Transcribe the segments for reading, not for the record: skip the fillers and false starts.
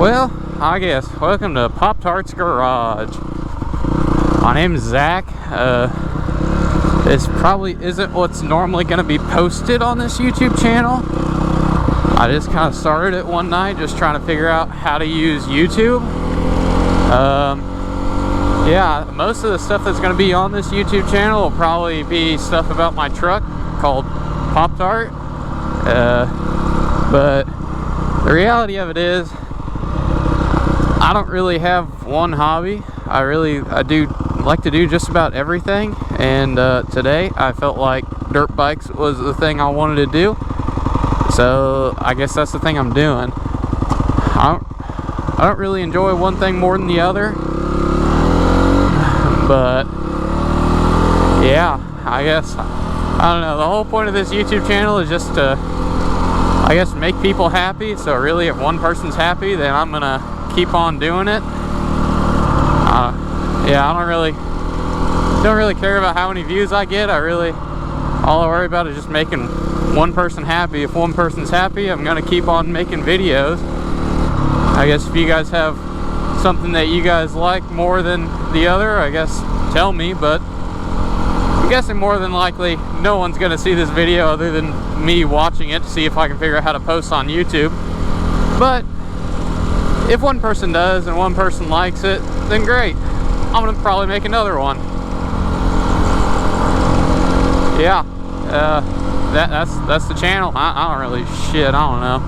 Well, I guess, welcome to Pop-Tarts Garage. My name is Zach. This probably isn't what's normally going to be posted on this YouTube channel. I just kind of started it one night, just trying to figure out how to use YouTube. Yeah, most of the stuff that's going to be on this YouTube channel will probably be stuff about my truck called Pop-Tart. But the reality of it is, I don't really have one hobby. I do like to do just about everything, and today I felt like dirt bikes was the thing I wanted to do, so I guess that's the thing I'm doing. I don't really enjoy one thing more than the other, but yeah, I guess, I don't know, the whole point of this YouTube channel is just to, I guess, make people happy. So really, if one person's happy, then I'm gonna keep on doing it. Yeah, I don't really care about how many views I get. All I worry about is just making one person happy. If one person's happy, I'm gonna keep on making videos. I guess if you guys have something that you guys like more than the other, I guess tell me, but I'm guessing more than likely no one's gonna see this video other than me watching it to see if I can figure out how to post on YouTube. But if one person does and one person likes it, then great. I'm gonna probably make another one. Yeah, that's the channel. I don't really shit. I don't know.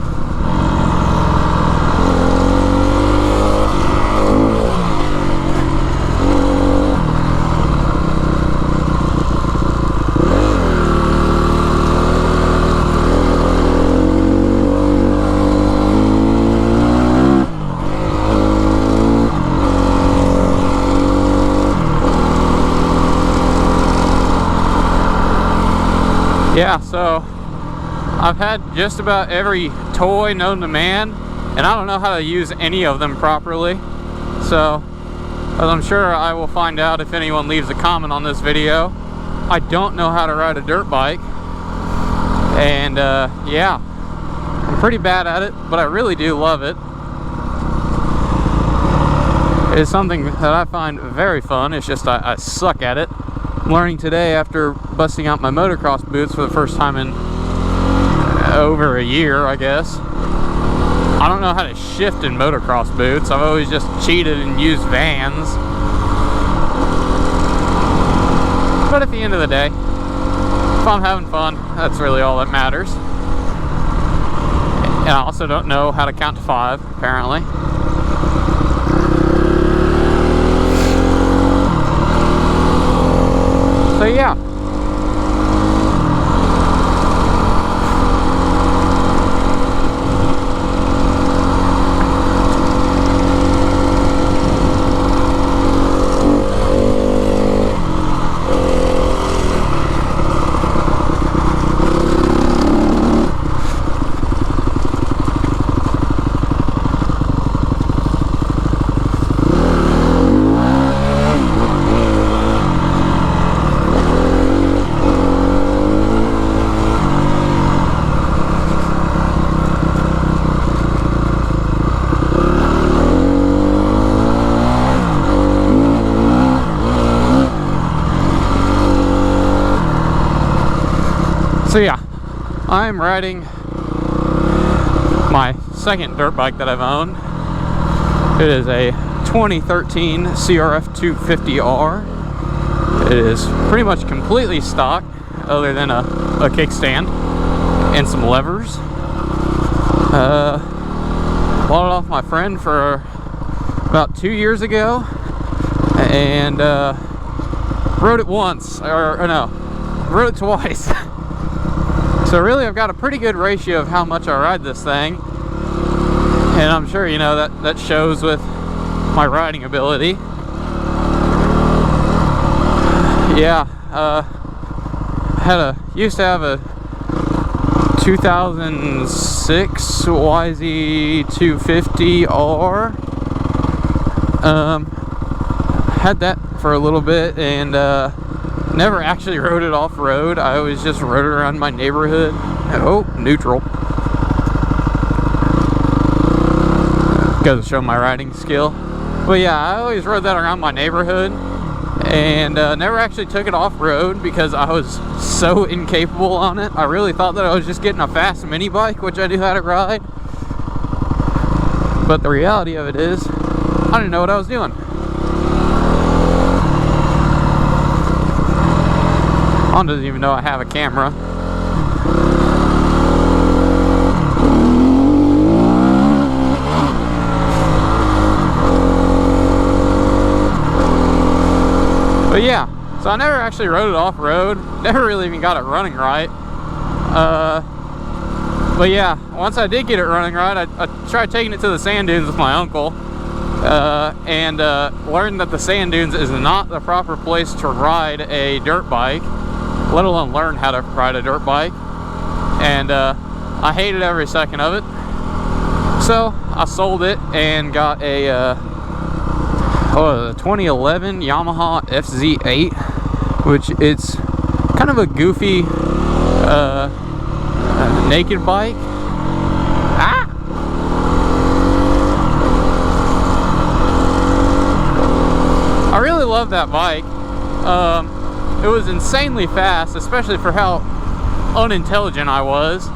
Yeah, so I've had just about every toy known to man, and I don't know how to use any of them properly. So, as I'm sure I will find out if anyone leaves a comment on this video, I don't know how to ride a dirt bike. And yeah, I'm pretty bad at it, but I really do love it. It's something that I find very fun. It's just I suck at it. I'm learning today after busting out my motocross boots for the first time in over a year, I guess. I don't know how to shift in motocross boots. I've always just cheated and used Vans. But at the end of the day, if I'm having fun, that's really all that matters. And I also don't know how to count to 5, apparently. So yeah. So yeah, I'm riding my second dirt bike that I've owned. It is a 2013 CRF 250R. It is pretty much completely stock, other than a kickstand and some levers. Bought it off my friend for about 2 years ago, and rode it once, or no, rode it twice. So really, I've got a pretty good ratio of how much I ride this thing, and I'm sure you know that shows with my riding ability. Yeah, used to have a 2006 YZ250R. Had that for a little bit, and never actually rode it off-road. I always just rode it around my neighborhood. Oh, neutral. goes to show my riding skill. But yeah, I always rode that around my neighborhood, and never actually took it off-road because I was so incapable on it. I really thought that I was just getting a fast mini bike, which I knew how to ride. But the reality of it is, I didn't know what I was doing. Honda doesn't even know I have a camera. But yeah, so I never actually rode it off-road. Never really even got it running right. But yeah, once I did get it running right, I tried taking it to the sand dunes with my uncle. And learned that the sand dunes is not the proper place to ride a dirt bike, let alone learn how to ride a dirt bike. And I hated every second of it. So I sold it and got a 2011 Yamaha FZ8, which it's kind of a goofy naked bike. I really love that bike. It was insanely fast, especially for how unintelligent I was.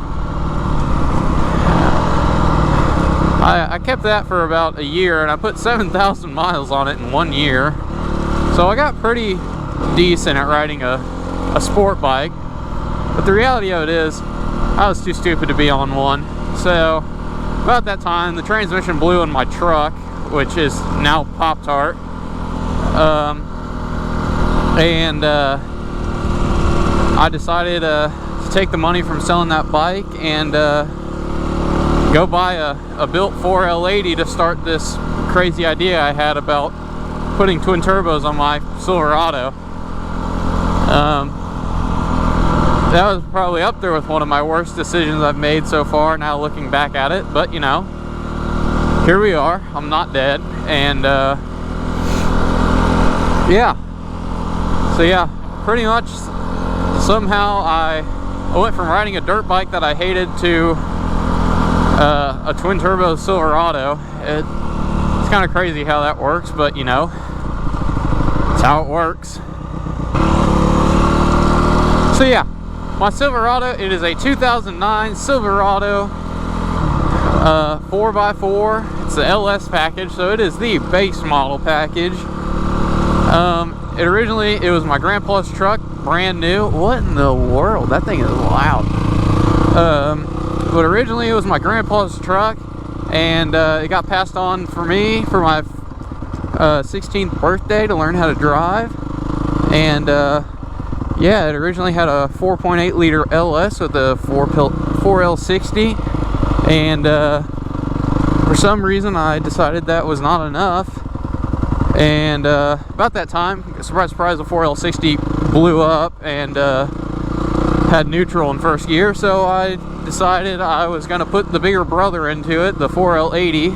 I kept that for about a year, and I put 7,000 miles on it in 1 year. So I got pretty decent at riding a sport bike. But the reality of it is, I was too stupid to be on one. So about that time, the transmission blew in my truck, which is now Pop-Tart. I decided to take the money from selling that bike and go buy a built 4L80 to start this crazy idea I had about putting twin turbos on my Silverado. That was probably up there with one of my worst decisions I've made so far, now looking back at it. But you know, here we are. I'm not dead. And yeah. So yeah, pretty much somehow I went from riding a dirt bike that I hated to a twin turbo Silverado. It's kind of crazy how that works, but you know, it's how it works. So yeah, my Silverado, it is a 2009 Silverado 4x4. It's the LS package, so it is the base model package. It was my grandpa's truck, brand new. What in the world? That thing is loud. But originally it was my grandpa's truck, and it got passed on for me for my 16th birthday to learn how to drive. And yeah, it originally had a 4.8 liter LS with a 4L60, and for some reason I decided that was not enough. And about that time, surprise surprise, the 4L60 blew up and had neutral in first gear, so I decided I was going to put the bigger brother into it, the 4L80.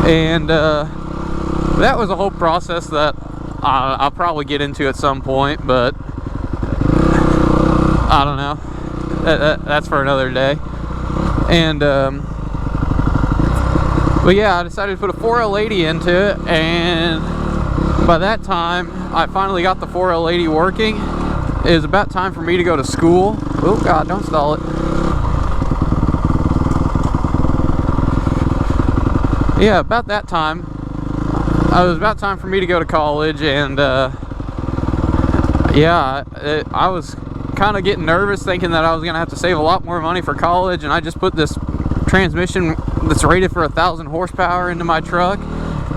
And that was a whole process that I'll probably get into at some point, but I don't know. That's for another day. And but yeah, I decided to put a 4L80 into it, and by that time I finally got the 4L80 working. It was about time for me to go to school. Oh god, don't stall it. Yeah, about that time, it was about time for me to go to college, and yeah, I was kind of getting nervous, thinking that I was gonna have to save a lot more money for college, and I just put this transmission that's rated for 1,000 horsepower into my truck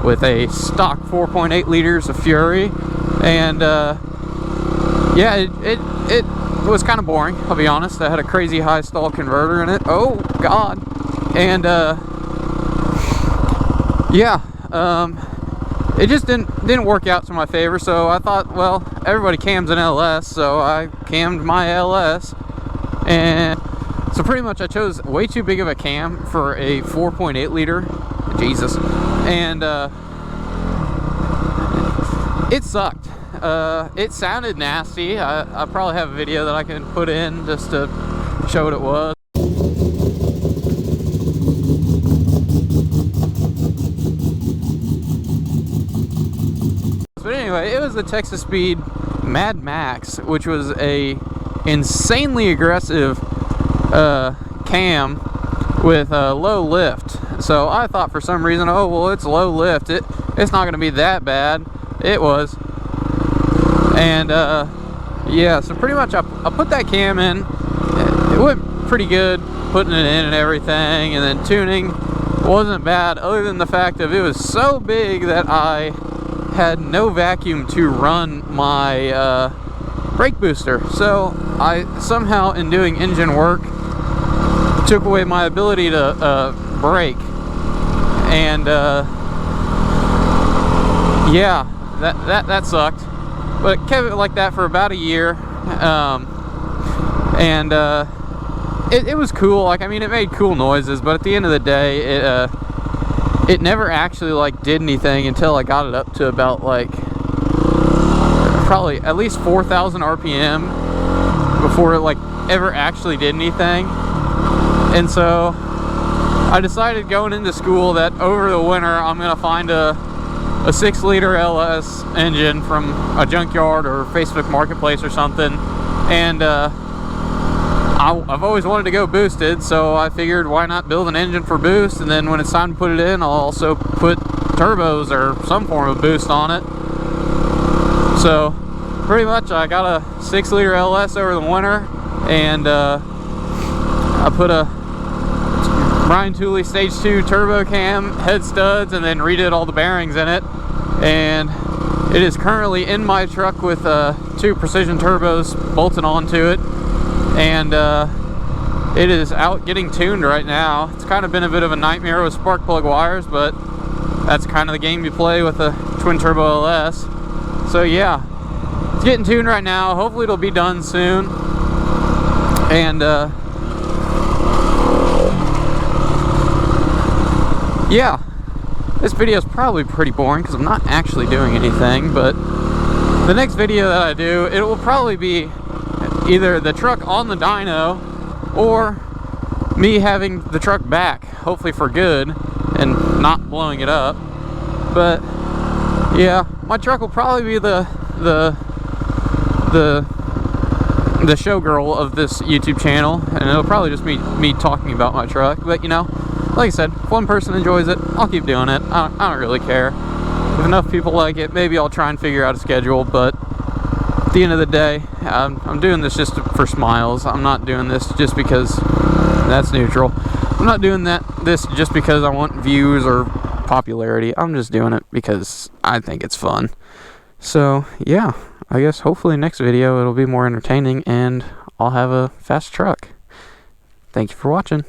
with a stock 4.8 liters of Fury. And yeah, it was kind of boring, I'll be honest. I had a crazy high stall converter in it. Oh god. And yeah, it just didn't work out to my favor. So I thought, well, everybody cams an LS, so I cammed my LS. And so pretty much I chose way too big of a cam for a 4.8 liter. Jesus. And it sucked. It sounded nasty. I probably have a video that I can put in just to show what it was. anyway, it was the Texas Speed Mad Max, which was a insanely aggressive cam with low lift. So I thought for some reason, oh well, it's low lift, it's not going to be that bad. It was. And yeah, so pretty much I put that cam in. It went pretty good, putting it in and everything, and then tuning wasn't bad, other than the fact of it was so big that I had no vacuum to run my brake booster. So I somehow, in doing engine work, took away my ability to brake. And yeah, that sucked. But it kept it like that for about a year. It was cool. Like, I mean, it made cool noises, but at the end of the day, it never actually like did anything until I got it up to about like probably at least 4,000 RPM before it like ever actually did anything. And so I decided going into school that over the winter I'm gonna find a 6-liter LS engine from a junkyard or Facebook Marketplace or something, and I've always wanted to go boosted, so I figured why not build an engine for boost, and then when it's time to put it in, I'll also put turbos or some form of boost on it. So pretty much I got a 6-liter LS over the winter, and I put a Brian Tooley Stage 2 turbo cam, head studs, and then redid all the bearings in it. And it is currently in my truck with 2 precision turbos bolted onto it. And it is out getting tuned right now. It's kind of been a bit of a nightmare with spark plug wires, but that's kind of the game you play with a twin turbo LS. So yeah, it's getting tuned right now. Hopefully it'll be done soon. And yeah, this video is probably pretty boring because I'm not actually doing anything, but the next video that I do, it will probably be either the truck on the dyno or me having the truck back, hopefully for good and not blowing it up. But yeah, my truck will probably be the showgirl of this YouTube channel, and it'll probably just be me talking about my truck. But you know, like I said, if one person enjoys it, I'll keep doing it. I don't really care. If enough people like it, maybe I'll try and figure out a schedule, but at the end of the day, I'm doing this just for smiles. I'm not doing this just because that's neutral. I'm not doing this just because I want views or popularity. I'm just doing it because I think it's fun. So yeah, I guess hopefully next video it'll be more entertaining and I'll have a fast truck. Thank you for watching.